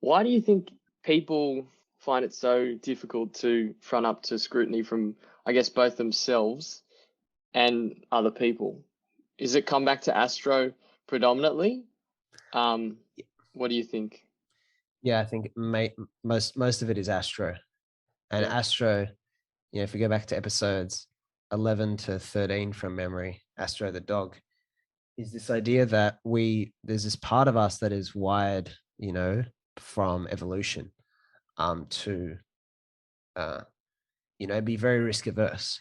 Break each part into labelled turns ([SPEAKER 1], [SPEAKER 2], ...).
[SPEAKER 1] Why do you think people find it so difficult to front up to scrutiny from, I guess, both themselves and other people? Is it come back to Astro predominantly? Um, what do you think?
[SPEAKER 2] Yeah, I think most of it is Astro. And
[SPEAKER 1] Yeah.
[SPEAKER 2] Astro, if we go back to episodes 11 to 13 from memory, Astro the dog, is this idea that there's this part of us that is wired, from evolution, to, uh, be very risk averse.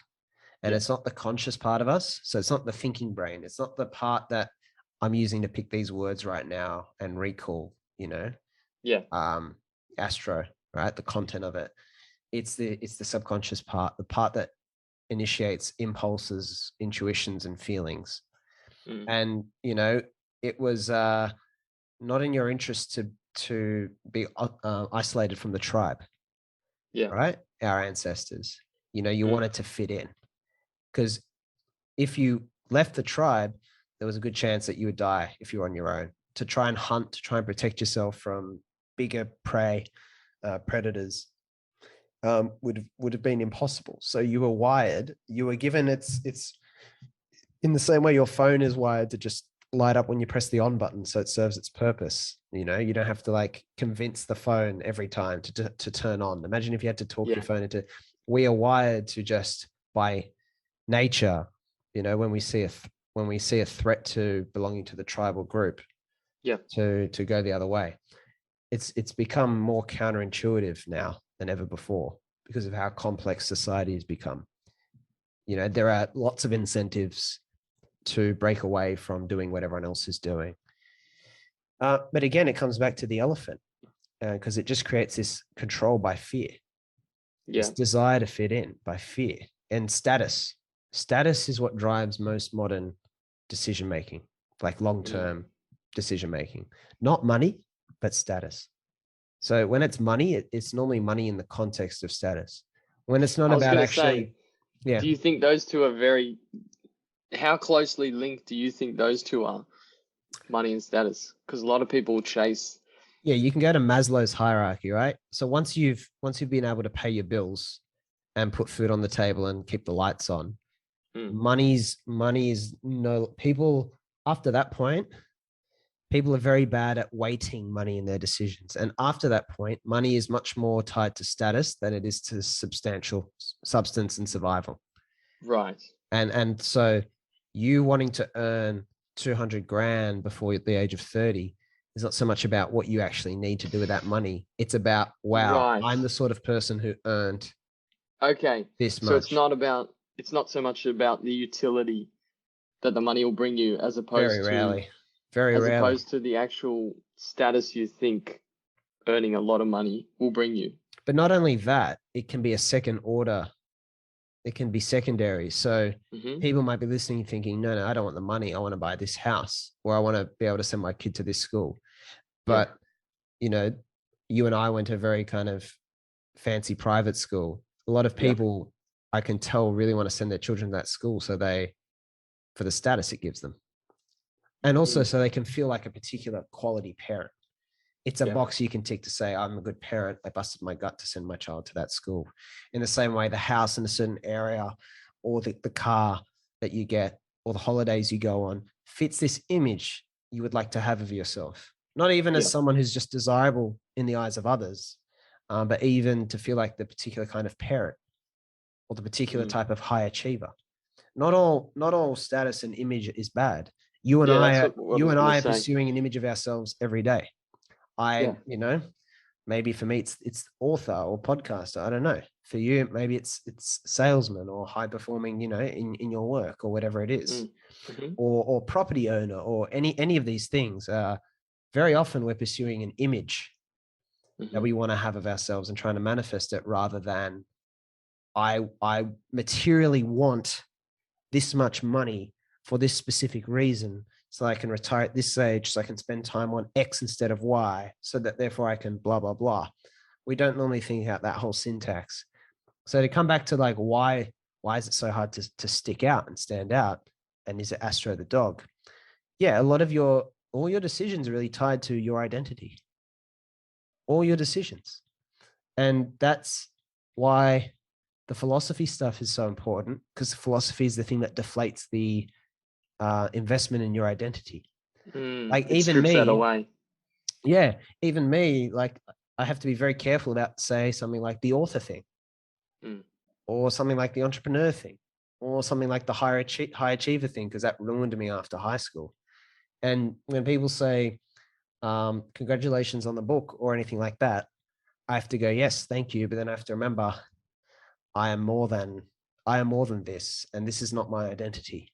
[SPEAKER 2] And
[SPEAKER 1] Yeah.
[SPEAKER 2] it's not the conscious part of us. So it's not the thinking brain. It's not the part that I'm using to pick these words right now and recall,
[SPEAKER 1] Yeah.
[SPEAKER 2] um, Astro, right? The content of it. It's the subconscious part, the part that initiates impulses, intuitions, and feelings.
[SPEAKER 1] Mm.
[SPEAKER 2] And it was not in your interest to be isolated from the tribe,
[SPEAKER 1] Yeah.
[SPEAKER 2] right? Our ancestors. You
[SPEAKER 1] Mm.
[SPEAKER 2] wanted to fit in because if you left the tribe, there was a good chance that you would die if you were on your own. To try and hunt, to try and protect yourself from bigger prey, predators, would have been impossible. So you were wired. You were given it's in the same way your phone is wired to just light up when you press the on button, so it serves its purpose. You don't have to like convince the phone every time to turn on. Imagine if you had to talk
[SPEAKER 1] Yeah.
[SPEAKER 2] your phone into. We are wired to just by nature, when we see a threat to belonging to the tribal group,
[SPEAKER 1] Yeah.
[SPEAKER 2] to go the other way. It's become more counterintuitive now than ever before because of how complex society has become. There are lots of incentives to break away from doing what everyone else is doing. But again, it comes back to the elephant because it just creates this control by fear, this
[SPEAKER 1] Yeah.
[SPEAKER 2] desire to fit in by fear and status. Status is what drives most modern decision making, like long
[SPEAKER 1] Mm.
[SPEAKER 2] term decision making, not money, but status. So when it's money, it's normally money in the context of status. When it's not
[SPEAKER 1] I was
[SPEAKER 2] about
[SPEAKER 1] gonna say,
[SPEAKER 2] actually, yeah,
[SPEAKER 1] do you think those two are how closely linked do you think those two are, money and status? Because a lot of people chase.
[SPEAKER 2] yeah, you can go to Maslow's hierarchy, right? So once you've been able to pay your bills and put food on the table and keep the lights on,
[SPEAKER 1] Mm.
[SPEAKER 2] money is no people after that point. People are very bad at weighting money in their decisions. And after that point, money is much more tied to status than it is to substantial substance and survival.
[SPEAKER 1] Right.
[SPEAKER 2] And so you wanting to earn 200 grand before the age of 30 is not so much about what you actually need to do with that money. It's about, wow,
[SPEAKER 1] Right.
[SPEAKER 2] I'm the sort of person who earned
[SPEAKER 1] Okay.
[SPEAKER 2] this
[SPEAKER 1] So
[SPEAKER 2] much.
[SPEAKER 1] it's not so much about the utility that the money will bring you
[SPEAKER 2] Very rarely, very
[SPEAKER 1] as
[SPEAKER 2] rarely.
[SPEAKER 1] opposed to the actual status you think earning a lot of money will bring you.
[SPEAKER 2] But not only that, it can be a second order. It can be secondary. So
[SPEAKER 1] Hmm.
[SPEAKER 2] people might be listening thinking, no, no, I don't want the money. I want to buy this house or I want to be able to send my kid to this school.
[SPEAKER 1] Yeah.
[SPEAKER 2] But, you know, you and I went to a very kind of fancy private school. A lot of
[SPEAKER 1] Yeah.
[SPEAKER 2] people I can tell really want to send their children to that school. So for the status it gives them. And also
[SPEAKER 1] Mm.
[SPEAKER 2] so they can feel like a particular quality parent. It's a
[SPEAKER 1] Yeah.
[SPEAKER 2] box you can tick to say, I'm a good parent. I busted my gut to send my child to that school. In the same way, the house in a certain area or the car that you get or the holidays you go on fits this image you would like to have of yourself. Not even as
[SPEAKER 1] Yeah.
[SPEAKER 2] someone who's just desirable in the eyes of others, but even to feel like the particular kind of parent or the particular
[SPEAKER 1] Mm.
[SPEAKER 2] type of high achiever. Not all status and image is bad. You and
[SPEAKER 1] Yeah.
[SPEAKER 2] I
[SPEAKER 1] That's
[SPEAKER 2] are
[SPEAKER 1] what I
[SPEAKER 2] you
[SPEAKER 1] was
[SPEAKER 2] and
[SPEAKER 1] gonna
[SPEAKER 2] I are
[SPEAKER 1] say.
[SPEAKER 2] pursuing an image of ourselves every day.
[SPEAKER 1] Yeah.
[SPEAKER 2] Maybe for me it's author or podcaster. I don't know. For you, maybe it's salesman or high performing, in your work or whatever it is,
[SPEAKER 1] Mm. Hmm.
[SPEAKER 2] or property owner or any of these things. Very often we're pursuing an image that
[SPEAKER 1] Hmm.
[SPEAKER 2] we want to have of ourselves and trying to manifest it rather than I materially want this much money for this specific reason so I can retire at this age, so I can spend time on X instead of Y, so that therefore I can blah, blah, blah. We don't normally think about that whole syntax. So to come back to like why is it so hard to stick out and stand out? And is it Astro the dog? Yeah, all your decisions are really tied to your identity. all your decisions. And that's why the philosophy stuff is so important, because philosophy is the thing that deflates the investment in your identity. Like
[SPEAKER 1] It
[SPEAKER 2] even
[SPEAKER 1] strips that
[SPEAKER 2] me,
[SPEAKER 1] away.
[SPEAKER 2] yeah, even me, like I have to be very careful about, say, something like the author thing,
[SPEAKER 1] Mm.
[SPEAKER 2] or something like the entrepreneur thing, or something like the high achiever thing, because that ruined me after high school. And when people say, congratulations on the book or anything like that, I have to go, yes, thank you. But then I have to remember, I am more than this, and this is not my identity.